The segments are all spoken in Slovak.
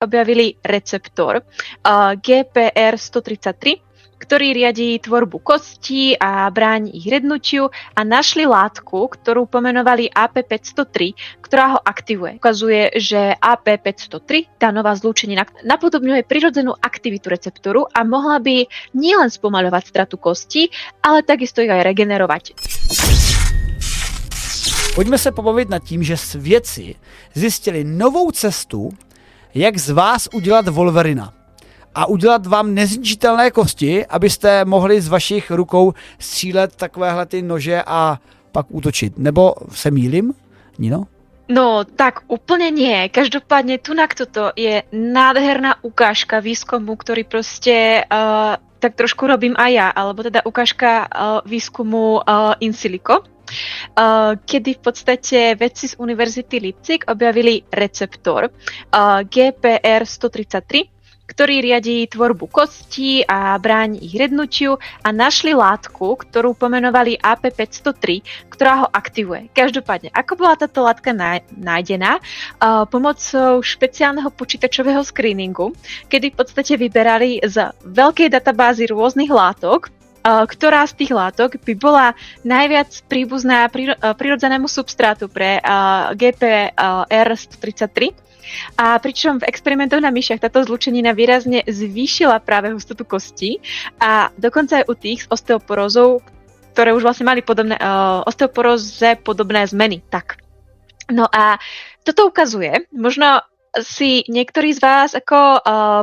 objavili receptor GPR133, ktorý riadi tvorbu kostí a bráni ich rednutiu, a našli látku, ktorú pomenovali AP503, ktorá ho aktivuje. Ukazuje, že AP503, tá nová zlúčenina, napodobňuje prirodzenú aktivitu receptoru a mohla by nielen spomaľovať stratu kostí, ale takisto ich aj regenerovať. Pojďme se pobavit nad tím, že vědci zjistili novou cestu, jak z vás udělat Wolverina. A udělat vám nezničitelné kosti, abyste mohli z vašich rukou střílet takovéhle ty nože a pak útočit. Nebo se mýlim, Nino? No, tak úplne nie. Každopádne toto je nádherná ukážka výskumu, ktorý proste tak trošku robím aj ja, alebo teda ukážka výskumu in silico, kedy v podstate vedci z Univerzity Leipzig objavili receptor GPR133, ktorý riadi tvorbu kostí a bráni ich rednutiu, a našli látku, ktorú pomenovali AP503, ktorá ho aktivuje. Každopádne, ako bola táto látka nájdená? Pomocou špeciálneho počítačového screeningu, kedy v podstate vyberali z veľkej databázy rôznych látok, ktorá z tých látok by bola najviac príbuzná prirodzenému substrátu pre GPR133. A pričom v experimentoch na myšiach táto zlúčenina výrazne zvýšila práve hustotu kostí, a dokonca aj u tých s osteoporózou, ktoré už vlastne mali osteoporóze podobné zmeny. Tak. No a toto ukazuje, možno si niektorí z vás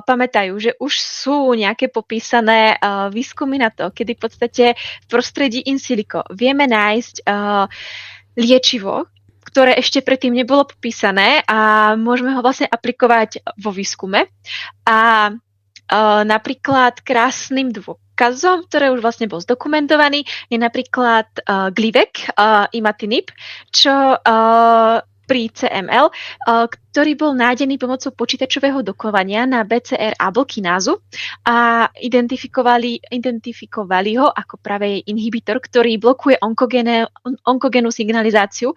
pamätajú, že už sú nejaké popísané výskumy na to, kedy v podstate v prostredí in silico vieme nájsť liečivo, ktoré ešte predtým nebolo popísané, a môžeme ho vlastne aplikovať vo výskume. A napríklad krásnym dôkazom, ktorý už vlastne bol zdokumentovaný, je napríklad Glivec, imatinib, čo pri CML, ktorý bol nájdený pomocou počítačového dokovania na BCR abelkinázu, a identifikovali ho ako práve inhibitor, ktorý blokuje onkogénnu signalizáciu,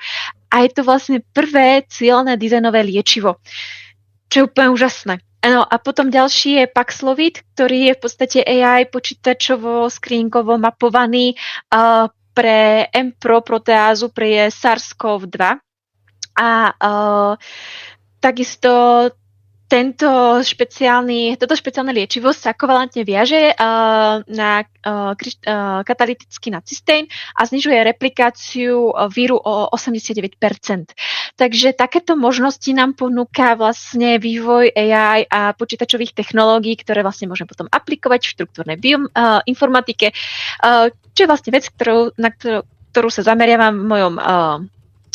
a je to vlastne prvé cieľné dizajnové liečivo, čo je úplne úžasné. No a potom ďalší je Paxlovid, ktorý je v podstate AI počítačovo screeningovo mapovaný pre M-Pro proteázu pre SARS-CoV-2. A takisto toto špeciálne liečivo sa kovalentne viaže na katalytický nacystén a znižuje replikáciu víru o 89%. Takže takéto možnosti nám ponúka vlastne vývoj AI a počítačových technológií, ktoré vlastne môžeme potom aplikovať v štruktúrnej bioinformatike, čo je vlastne vec, na ktorú sa zameriavam v mojom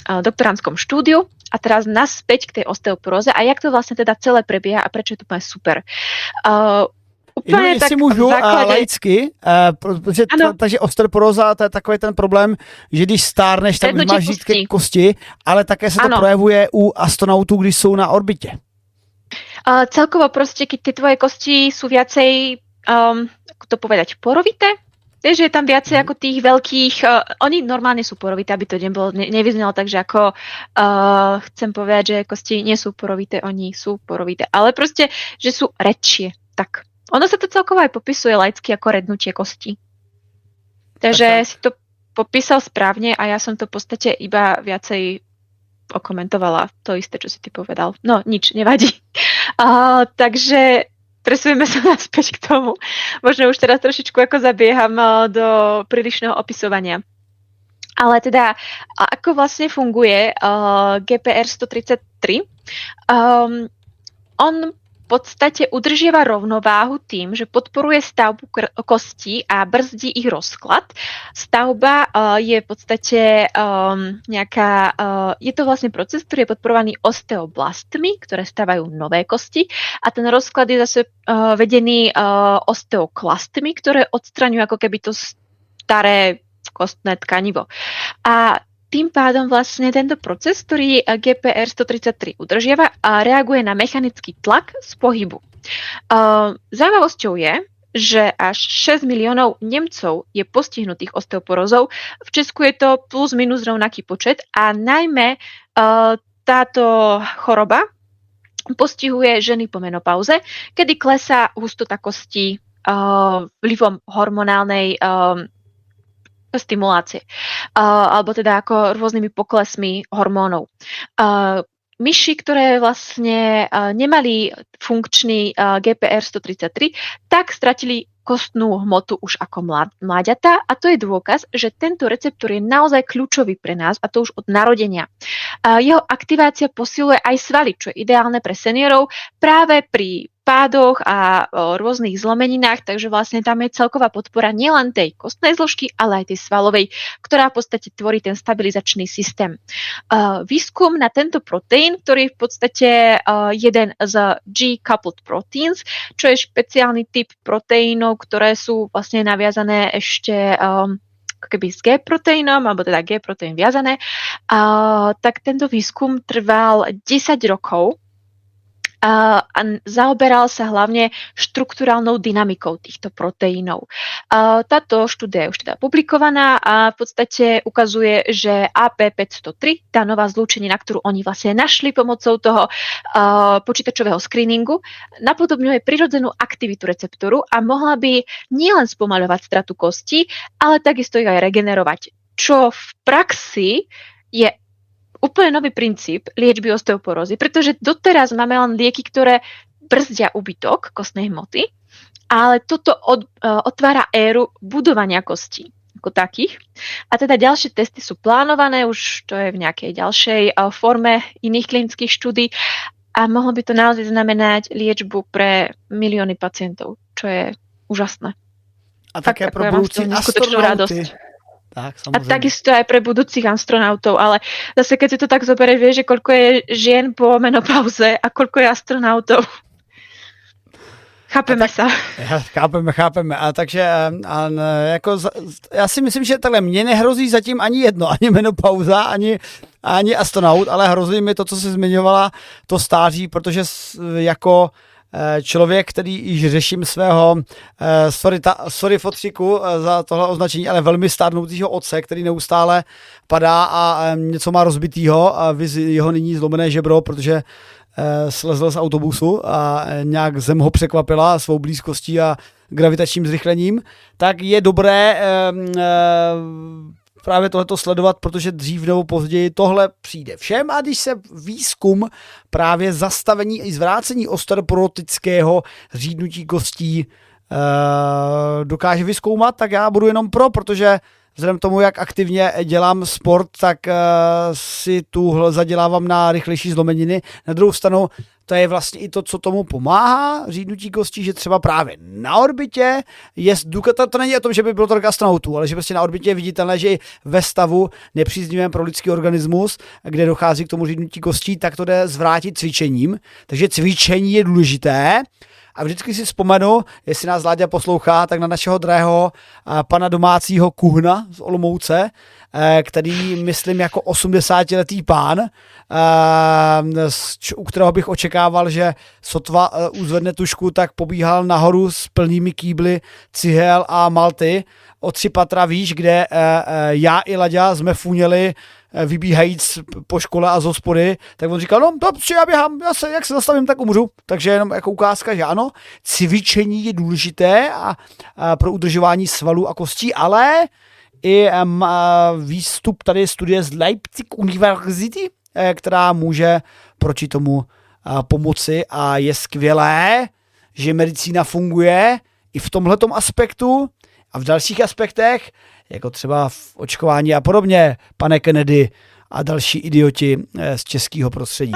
doktorandskom štúdiu. A teraz naspäť k tej osteoporóze a jak to vlastne teda celé prebieha a prečo je to úplne super. Úplně jestli můžu laicky, protože takže osteoporóza, to je takový ten problém, že když stárneš, tak už máš řídké kosti, ale také se to projevuje u astronautů, když jsou na orbitě. Celkovo proste, keď tie tvoje kosti sú viacej, ako to povedať, porovité, vieš, že je tam viacej ako tých veľkých, oni normálne sú porovité, aby to nevyznelo tak, že ako chcem povedať, že kosti nie sú porovité, oni sú porovité, ale proste, že sú redšie. Tak. Ono sa to celkovo aj popisuje laicky ako rednutie kostí. Takže si to popísal správne a ja som to v podstate iba viacej okomentovala. To isté, čo si ty povedal. No, nič, nevadí. Takže presujeme sa naspäť k tomu. Možno už teraz trošičku ako zabieham do prílišného opisovania. Ale teda, ako vlastne funguje GPR 133? On v podstate udržiava rovnováhu tým, že podporuje stavbu kostí a brzdí ich rozklad. Stavba je v podstate je to vlastne proces, ktorý je podporovaný osteoblastmi, ktoré stavajú nové kosti, a ten rozklad je zase vedený osteoklastmi, ktoré odstraňujú ako keby to staré kostné tkanivo. A tým pádom vlastne tento proces, ktorý GPR 133 udržiava, reaguje na mechanický tlak z pohybu. Zaujímavosťou je, že až 6 miliónov Nemcov je postihnutých osteoporózou. V Česku je to plus minus rovnaký počet a najmä táto choroba postihuje ženy po menopauze, kedy klesá hustota kostí vplyvom hormonálnej stimulácie, alebo teda ako rôznymi poklesmi hormónov. Myši, ktoré vlastne nemali funkčný GPR 133, tak stratili kostnú hmotu už ako mláďatá a to je dôkaz, že tento receptor je naozaj kľúčový pre nás a to už od narodenia. Jeho aktivácia posiluje aj svaly, čo je ideálne pre seniorov práve pri pádoch a rôznych zlomeninách, takže vlastne tam je celková podpora nielen tej kostnej zložky, ale aj tej svalovej, ktorá v podstate tvorí ten stabilizačný systém. Výskum na tento proteín, ktorý je v podstate jeden z G-coupled proteins, čo je špeciálny typ proteínov, ktoré sú vlastne naviazané ešte keby s G-proteínom, alebo teda G-proteín viazané, tak tento výskum trval 10 rokov, a zaoberal sa hlavne štrukturálnou dynamikou týchto proteínov. Táto štúdia je už teda publikovaná a v podstate ukazuje, že AP503, tá nová zlúčenina, ktorú oni vlastne našli pomocou toho počítačového screeningu, napodobňuje prirodzenú aktivitu receptoru a mohla by nielen spomaľovať stratu kostí, ale takisto ich aj regenerovať, čo v praxi je úplne nový princíp liečby osteoporózy, pretože doteraz máme len lieky, ktoré brzdia úbytok kostnej hmoty, ale toto otvára éru budovania kostí ako takých. A teda ďalšie testy sú plánované, už to je v nejakej ďalšej forme iných klinických štúdí a mohlo by to naozaj znamenať liečbu pre milióny pacientov, čo je úžasné. A také pro budúci astronauty. Tak, a takisto aj pre budúcich astronautov, ale zase keď si to tak zoberie, vieš, že koľko je žien po menopauze a koľko je astronautov. Chápeme sa. Chápeme. A takže jako, já si myslím, že takhle mně nehrozí zatím ani jedno, ani menopauza, ani astronaut, ale hrozí mi to, co jsi zmiňovala, to stáří, protože jako člověk, který již řeším svého, sorry fotřiku za tohle označení, ale velmi stárnoucího otce, který neustále padá a něco má rozbitýho a jeho nyní zlomené žebro, protože slezl z autobusu a nějak zem ho překvapila svou blízkostí a gravitačním zrychlením, tak je dobré právě tohleto sledovat, protože dřív nebo později tohle přijde všem a když se výzkum právě zastavení i zvrácení osteoporotického řídnutí kostí dokáže vyzkoumat, tak já budu jenom protože vzhledem tomu, jak aktivně dělám sport, tak si tu zadělávám na rychlejší zlomeniny. Na druhou stranu, to je vlastně i to, co tomu pomáhá řídnutí kostí, že třeba právě na orbitě to není o tom, že by bylo tolik astronautů, ale že prostě na orbitě je viditelné, že i ve stavu nepříznivém pro lidský organismus, kde dochází k tomu řídnutí kostí, tak to jde zvrátit cvičením. Takže cvičení je důležité. A vždycky si vzpomenu, jestli nás Láďa poslouchá, tak na našeho drahého pana domácího Kuhna z Olomouce, který myslím jako 80letý pán, u kterého bych očekával, že sotva uzvedne tušku, tak pobíhal nahoru s plnými kýbly cihel a malty o 3 patra výš, kde já i Láďa jsme funěli vybíhajíc po škole a z hospody, tak on říkal, no dobře, já běhám, jak se zastavím, tak umřu. Takže jenom jako ukázka, že ano, cvičení je důležité a pro udržování svalů a kostí, ale i výstup tady studie z Leipzig University, která může proti tomu pomoci a je skvělé, že medicína funguje i v tomhletom aspektu a v dalších aspektech, jako třeba v očkování a podobně, pane Kennedy a další idioti z českého prostředí.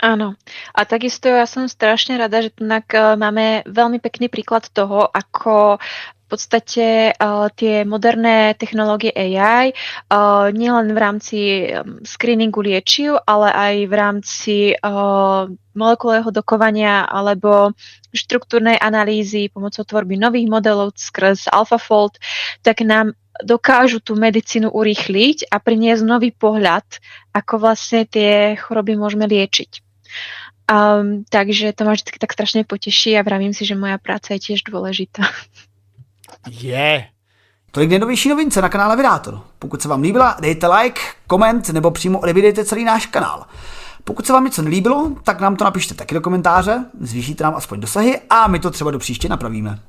Áno. A takisto ja som strašne rada, že tunak máme veľmi pekný príklad toho, ako v podstate tie moderné technológie AI nielen v rámci screeningu liečiv, ale aj v rámci molekulového dokovania alebo štruktúrnej analýzy pomocou tvorby nových modelov skrz AlphaFold, tak nám dokážu tú medicínu urýchliť a priniesť nový pohľad, ako vlastne tie choroby môžeme liečiť. Takže to ma vždy tak strašne poteší a vravím si, že moja práca je tiež dôležitá. Tolik nejnovější novince na kanále Vydátor. Pokud se vám líbila, dejte like, koment nebo přímo odebírejte celý náš kanál. Pokud se vám něco nelíbilo, tak nám to napište taky do komentáře, zvýšíte nám aspoň dosahy a my to třeba do příště napravíme.